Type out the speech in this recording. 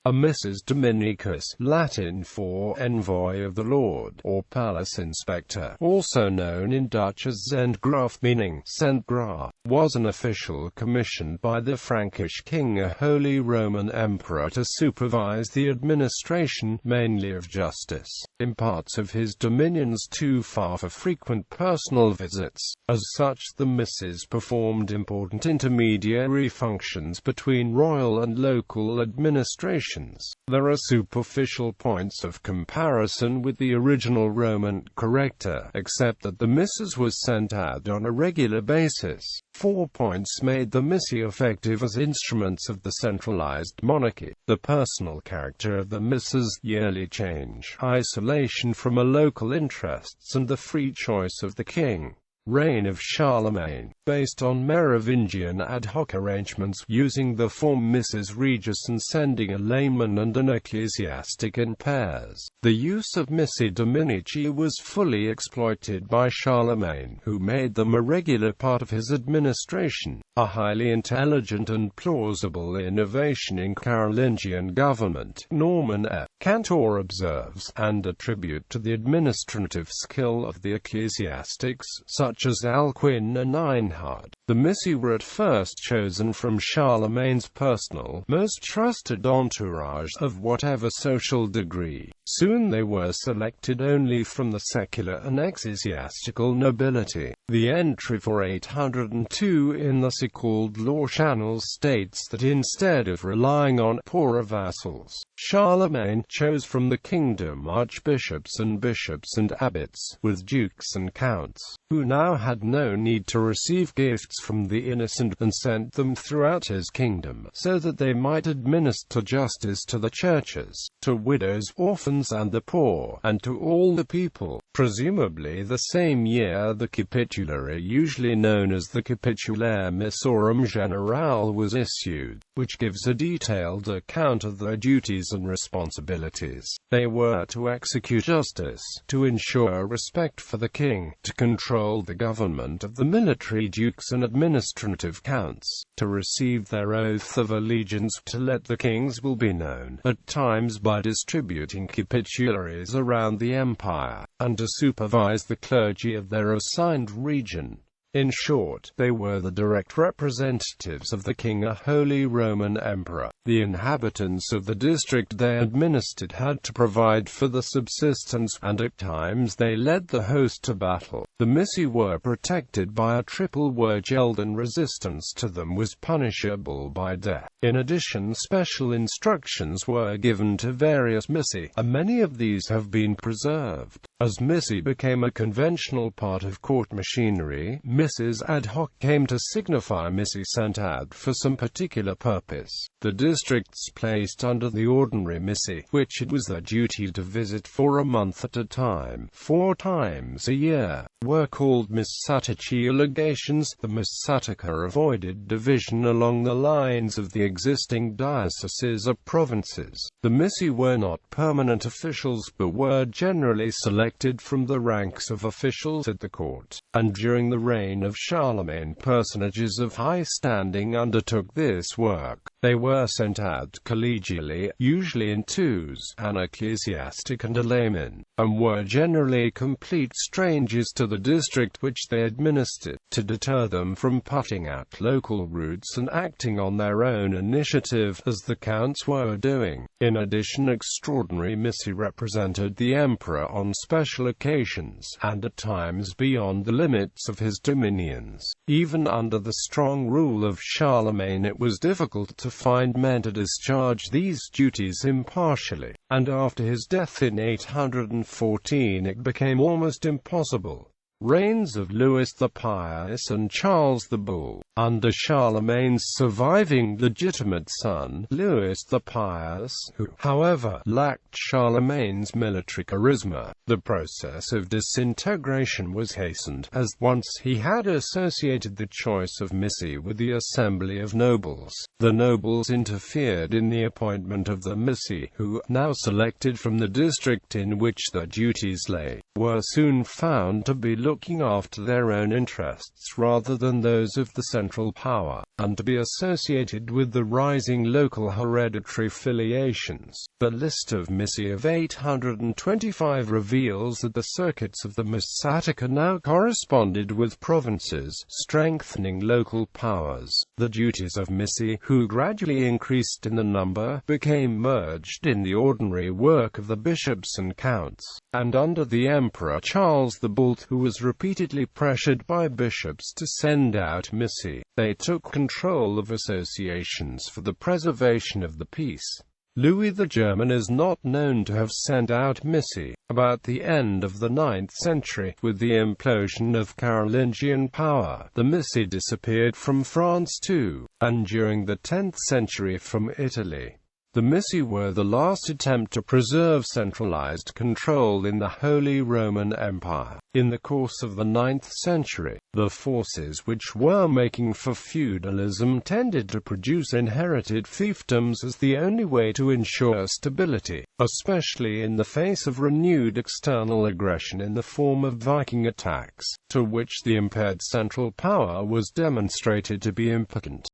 A missis dominicus, Latin for envoy of the Lord, or palace inspector, also known in Dutch as Zendgraaf meaning Zendgraaf, was an official commissioned by the Frankish king, a Holy Roman Emperor, to supervise the administration, mainly of justice, in parts of his dominions too far for frequent personal visits. As such, the missis performed important intermediary functions between royal and local administrations. There are superficial points of comparison with the original Roman corrector, except that the missis was sent out on a regular basis. 4 points made the missi effective as instruments of the centralized monarchy: the personal character of the missis, yearly change, isolation from a local interests, and the free choice of the king. Reign of Charlemagne, based on Merovingian ad hoc arrangements, using the form missis regis and sending a layman and an ecclesiastic in pairs. The use of missi dominici was fully exploited by Charlemagne, who made them a regular part of his administration, a highly intelligent and plausible innovation in Carolingian government. Norman F. Cantor observes, and a tribute to the administrative skill of the ecclesiastics, such as Alcuin and Einhard. The missi were at first chosen from Charlemagne's personal, most trusted entourage, of whatever social degree. Soon they were selected only from the secular and ecclesiastical nobility. The entry for 802 in the so-called law channels states that instead of relying on poorer vassals, Charlemagne chose from the kingdom archbishops and bishops and abbots, with dukes and counts, who now had no need to receive gifts from the innocent, and sent them throughout his kingdom, so that they might administer justice to the churches, to widows, orphans and the poor, and to all the people. Presumably the same year the capitulary, usually known as the Capitulaire Missorum Generale, was issued, which gives a detailed account of their duties and responsibilities. They were to execute justice, to ensure respect for the king, to control the government of the military dukes and administrative counts, to receive their oath of allegiance, to let the king's will be known, at times by distributing capitularies around the empire, and to supervise the clergy of their assigned region. In short, they were the direct representatives of the king, a Holy Roman Emperor. The inhabitants of the district they administered had to provide for the subsistence, and at times they led the host to battle. The missi were protected by a triple word, and resistance to them was punishable by death. In addition, special instructions were given to various missi, and many of these have been preserved. As missi became a conventional part of court machinery, missis ad hoc came to signify missi sent out for some particular purpose. The districts placed under the ordinary missi, which it was their duty to visit for a month at a time, 4 times a year, were called missatici legations. The missatica avoided division along the lines of the existing dioceses or provinces. The missi were not permanent officials, but were generally selected from the ranks of officials at the court, and during the reign of Charlemagne personages of high standing undertook this work. They were sent out collegially, usually in twos, an ecclesiastic and a layman, and were generally complete strangers to the district which they administered, to deter them from putting out local routes and acting on their own initiative, as the counts were doing. In addition, extraordinary missi represented the emperor on special occasions, and at times beyond the limits of his dominions. Even under the strong rule of Charlemagne it was difficult to find men to discharge these duties impartially, and after his death in 814 it became almost impossible. Reigns of Louis the Pious and Charles the Bull. Under Charlemagne's surviving legitimate son, Louis the Pious, who, however, lacked Charlemagne's military charisma, the process of disintegration was hastened, as once he had associated the choice of missi with the assembly of nobles. The nobles interfered in the appointment of the missi, who, now selected from the district in which their duties lay, were soon found to be looking after their own interests rather than those of the central power. and to be associated with the rising local hereditary filiations. The list of missi of 825 reveals that the circuits of the Massatica now corresponded with provinces, strengthening local powers. The duties of missi, who gradually increased in the number, became merged in the ordinary work of the bishops and counts, and under the Emperor Charles the Bald, who was repeatedly pressured by bishops to send out missi, they took control of associations for the preservation of the peace. Louis the German is not known to have sent out missi. About the end of the 9th century, with the implosion of Carolingian power, the missi disappeared from France too, and during the 10th century from Italy. The missi were the last attempt to preserve centralized control in the Holy Roman Empire. In the course of the 9th century, the forces which were making for feudalism tended to produce inherited fiefdoms as the only way to ensure stability, especially in the face of renewed external aggression in the form of Viking attacks, to which the impaired central power was demonstrated to be impotent.